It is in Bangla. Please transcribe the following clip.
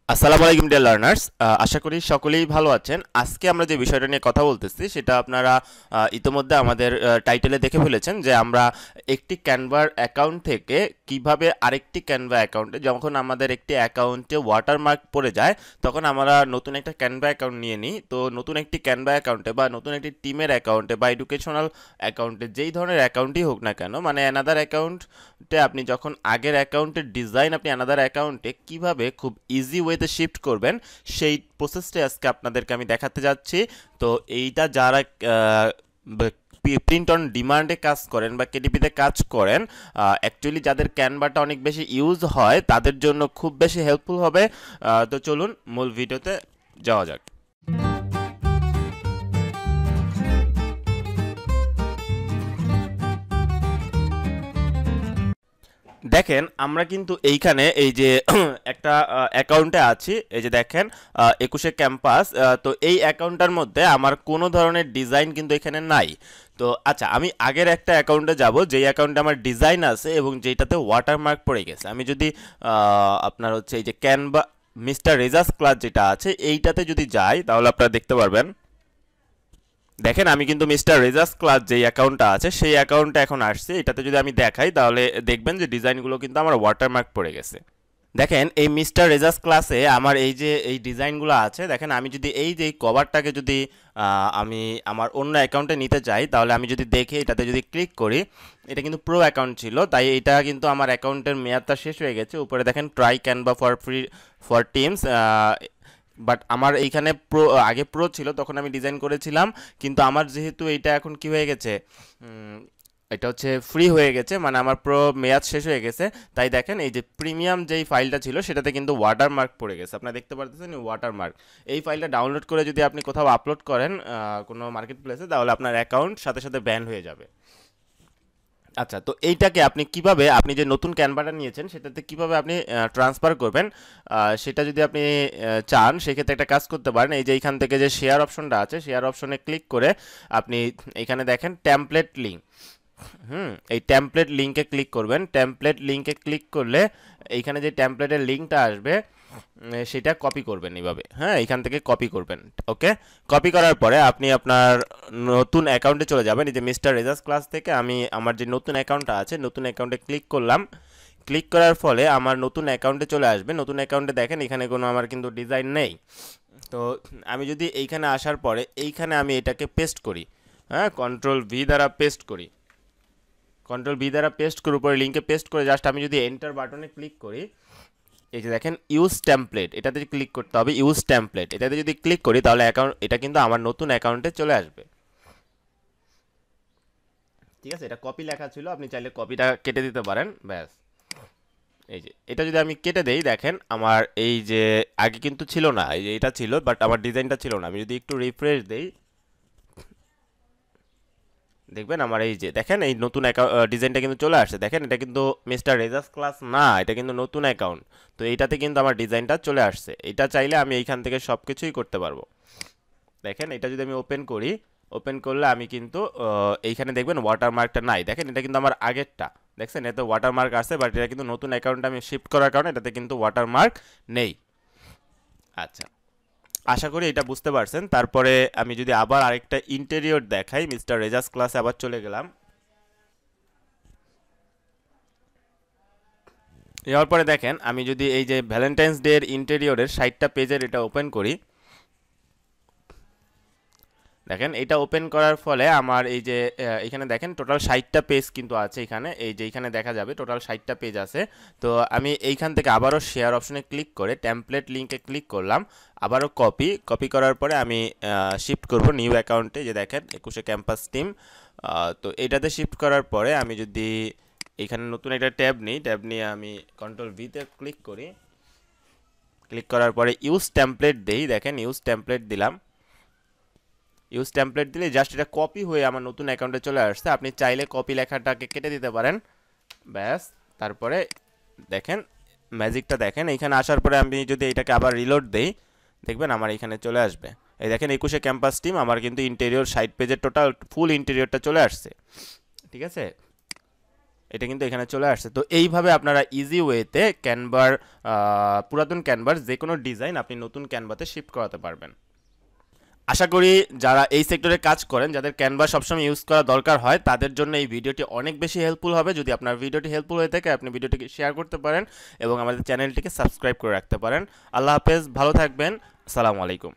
আসসালামু আলাইকুম ডিয়ার লার্নার্স, আশা করি সকলেই ভালো আছেন। আজকে আমরা যে বিষয়টা নিয়ে কথা বলতেছি সেটা আপনারা ইতোমধ্যে আমাদের টাইটেলে দেখে ফেলেছেন যে আমরা একটি ক্যানভার অ্যাকাউন্ট থেকে কিভাবে আরেকটি ক্যানভা অ্যাকাউন্টে, যখন আমাদের একটি অ্যাকাউন্টে ওয়াটারমার্ক পড়ে যায় তখন আমরা নতুন একটা ক্যানভা অ্যাকাউন্ট নিয়ে নিই। তো নতুন একটি ক্যানভা অ্যাকাউন্টে বা নতুন একটি টিমের অ্যাকাউন্টে বা এডুকেশনাল অ্যাকাউন্টে, যেই ধরনের অ্যাকাউন্টই হোক না কেন, মানে অ্যানাদার অ্যাকাউন্টে আপনি যখন আগের অ্যাকাউন্টের ডিজাইন আপনি অ্যানাদার অ্যাকাউন্টে কিভাবে খুব ইজি ওয়েতে শিফট করবেন সেই প্রসেসটা আজকে আপনাদেরকে আমি দেখাতে যাচ্ছি। তো এইটা যারা প্রিন্ট অন ডিমান্ডে কাজ করেন বা কেডিপিতে কাজ করেন, অ্যাকচুয়ালি যাদের ক্যানভাটা অনেক বেশি ইউজ হয় তাদের জন্য খুব বেশি হেল্পফুল হবে। তো চলুন মূল ভিডিওতে যাওয়া যাক। দেখেন আমরা কিন্তু এইখানে এই যে একটা অ্যাকাউন্টে আছি, এই যে দেখেন 21 ক্যাম্পাস। তো এই অ্যাকাউন্টটার মধ্যে আমার কোনো ধরনের ডিজাইন কিন্তু এখানে নাই। তো আচ্ছা, আমি আগের একটা অ্যাকাউন্টে যাব যেই অ্যাকাউন্টে আমার ডিজাইন আছে এবং যেটাতে ওয়াটারমার্ক পড়ে গেছে। আমি যদি আপনার হচ্ছে এই যে ক্যানভা মিস্টার রেজাস ক্লাস যেটা আছে এইটাতে যদি যাই তাহলে আপনারা দেখতে পারবেন। দেখেন আমি কিন্তু মিস্টার রেজাস ক্লাস যেই অ্যাকাউন্টটা আছে সেই অ্যাকাউন্টটা এখন আসছে। এটাতে যদি আমি দেখাই তাহলে দেখবেন যে ডিজাইনগুলো কিন্তু আমার ওয়াটারমার্ক পড়ে গেছে। দেখেন এই মিস্টার রেজাস ক্লাসে আমার এই যে এই ডিজাইনগুলো আছে, দেখেন আমি যদি এই যে কভারটাকে যদি আমি আমার অন্য অ্যাকাউন্টে নিতে চাই তাহলে আমি যদি দেখি এটাতে যদি ক্লিক করি, এটা কিন্তু প্রো অ্যাকাউন্ট ছিল তাই এটা কিন্তু আমার অ্যাকাউন্টের মেয়াদটা শেষ হয়ে গেছে। উপরে দেখেন try Canva for free for teams, but আমার এইখানে প্রো আগে প্রো ছিল তখন আমি ডিজাইন করেছিলাম, কিন্তু আমার যেহেতু এইটা এখন কি হয়ে গেছে, এটা হচ্ছে ফ্রি হয়ে গেছে, মানে আমার প্রো মেয়াদ শেষ হয়ে গেছে। তাই দেখেন এই যে প্রিমিয়াম যেই ফাইলটা ছিল সেটাতে কিন্তু ওয়াটারমার্ক পড়ে গেছে, আপনারা দেখতে পারতেছেন ওয়াটারমার্ক। এই ফাইলটা ডাউনলোড করে যদি আপনি কোথাও আপলোড করেন কোনো মার্কেট প্লেসে তাহলে আপনার অ্যাকাউন্ট সাথে সাথে ব্যান হয়ে যাবে। আচ্ছা, তো এইটাকে আপনি কিভাবে, আপনি যে নতুন ক্যানভাটা নিয়েছেন সেটাতে কিভাবে আপনি ট্রান্সফার করবেন, সেটা যদি আপনি চান সেক্ষেত্রে একটা কাজ করতে পারেন। এই যে এইখান থেকে যে শেয়ার অপশনটা আছে শেয়ার অপশনে ক্লিক করে আপনি এখানে দেখেন টেমপ্লেট লিঙ্ক, এই টেমপ্লেট লিঙ্কে ক্লিক করবেন। টেমপ্লেট লিঙ্কে ক্লিক করলে এইখানে যে টেমপ্লেটের লিঙ্কটা আসবে সেটা কপি করবেন এইভাবে। হ্যাঁ, এখান থেকে কপি করবেন। ওকে, কপি করার পরে আপনি আপনার নতুন অ্যাকাউন্টে চলে যাবেন। এই যে মিস্টার রেজাস ক্লাস থেকে আমি আমার যে নতুন অ্যাকাউন্টটা আছে নতুন অ্যাকাউন্টে ক্লিক করলাম। ক্লিক করার ফলে আমার নতুন অ্যাকাউন্টে চলে আসবে। নতুন অ্যাকাউন্টে দেখেন এখানে কোনো আমার কিন্তু ডিজাইন নেই। তো আমি যদি এইখানে আসার পরে এইখানে আমি এটাকে পেস্ট করি, হ্যাঁ, কন্ট্রোল ভি দ্বারা পেস্ট করি। কন্ট্রোল ভি দ্বারা পেস্ট করে উপরে লিঙ্কে পেস্ট করে জাস্ট আমি যদি এন্টার বাটনে ক্লিক করি, এই যে দেখেন ইউজ টেমপ্লেট, এটাতে ক্লিক করতে হবে। ইউজ টেমপ্লেট এটাতে যদি ক্লিক করি তাহলে অ্যাকাউন্ট এটা কিন্তু আমার নতুন অ্যাকাউন্টে চলে আসবে। ঠিক আছে, এটা কপি লেখা ছিল, আপনি চাইলে কপিটা কেটে দিতে পারেন, ব্যাস। এই যে এটা যদি আমি কেটে দেই দেখেন আমার এই যে আগে কিন্তু ছিল না, এই যে এটা ছিল বাট আমার ডিজাইনটা ছিল না। আমি যদি একটু রিফ্রেশ দেই দেখবেন আমার এই যে দেখেন এই নতুন ডিজাইনটা কিন্তু চলে আসছে। দেখেন এটা কিন্তু মিস্টার রেজাস ক্লাস না, এটা কিন্তু নতুন অ্যাকাউন্ট। তো এইটাতে কিন্তু আমার ডিজাইনটা চলে আসছে। এটা চাইলে আমি এইখান থেকে সব কিছুই করতে পারবো। দেখেন এটা যদি আমি ওপেন করি, ওপেন করলে আমি কিন্তু এইখানে দেখবেন ওয়াটারমার্কটা নাই। দেখেন এটা কিন্তু আমার আগেরটা, দেখছেন এতে ওয়াটারমার্ক আছে, বাট এটা কিন্তু নতুন অ্যাকাউন্টে আমি শিফট করার কারণে এটাতে কিন্তু ওয়াটারমার্ক নেই। আচ্ছা, আশা করি এটা বুঝতে পারছেন। তারপরে আমি যদি আবার আরেকটা ইন্টেরিয়র দেখাই, মিস্টার রেজাস ক্লাসে আবার চলে গেলাম। যাওয়ার পরে দেখেন আমি যদি এই যে ভ্যালেন্টাইন্স ডে এর ইন্টেরিয়রের 60টা পেজের এটা ওপেন করি, দেখেন এটা ওপেন করার ফলে আমার এই যে এখানে দেখেন টোটাল 60টা পেজ কিন্তু আছে এখানে, এই যে এখানে দেখা যাবে টোটাল 60টা পেজ আছে। তো আমি এইখান থেকে আবারও শেয়ার অপশনে ক্লিক করে টেমপ্লেট লিঙ্কে ক্লিক করলাম, আবারও কপি করার পরে আমি শিফট করব নিউ অ্যাকাউন্টে, যে দেখেন 21 ক্যাম্পাস টিম। তো এটাতে শিফট করার পরে আমি যদি এখানে নতুন একটা ট্যাব নিই, ট্যাব নিয়ে আমি কন্ট্রোল ভিতে ক্লিক করি। ক্লিক করার পরে ইউজ টেমপ্লেট দেই, দেখেন ইউজ টেমপ্লেট দিলাম। ইউজ টেমপ্লেট দিলে জাস্ট এটা কপি হয়ে আমার নতুন অ্যাকাউন্টে চলে আসছে। আপনি চাইলে কপি লেখাটাকে কেটে দিতে পারেন, ব্যাস। তারপরে দেখেন ম্যাজিকটা দেখেন, এইখানে আসার পরে আমি যদি এটাকে আবার রিলোড দেই দেখবেন আমার এখানে চলে আসবে। এই দেখেন 21 ক্যাম্পাস টিম, আমার কিন্তু ইন্টেরিয়র 60 পেজের টোটাল ফুল ইন্টেরিয়রটা চলে আসছে। ঠিক আছে, এটা কিন্তু এখানে চলে আসছে। তো এইভাবে আপনারা ইজি ওয়েতে ক্যানভার পুরাতন ক্যানভার যে কোনো ডিজাইন আপনি নতুন ক্যানভাতে শিফট করাতে পারবেন। আশা করি যারা এই সেক্টরে কাজ করেন, যাদের ক্যানভা সবসময় ইউজ করা দরকার হয়, তাদের জন্য এই ভিডিওটি অনেক বেশি হেল্পফুল হবে। যদি আপনার ভিডিওটি হেল্পফুল হয়ে থাকে, আপনি ভিডিওটিকে শেয়ার করতে পারেন এবং আমাদের চ্যানেলটিকে সাবস্ক্রাইব করে রাখতে পারেন। আল্লাহ হাফেজ, ভালো থাকবেন, আসসালামু আলাইকুম।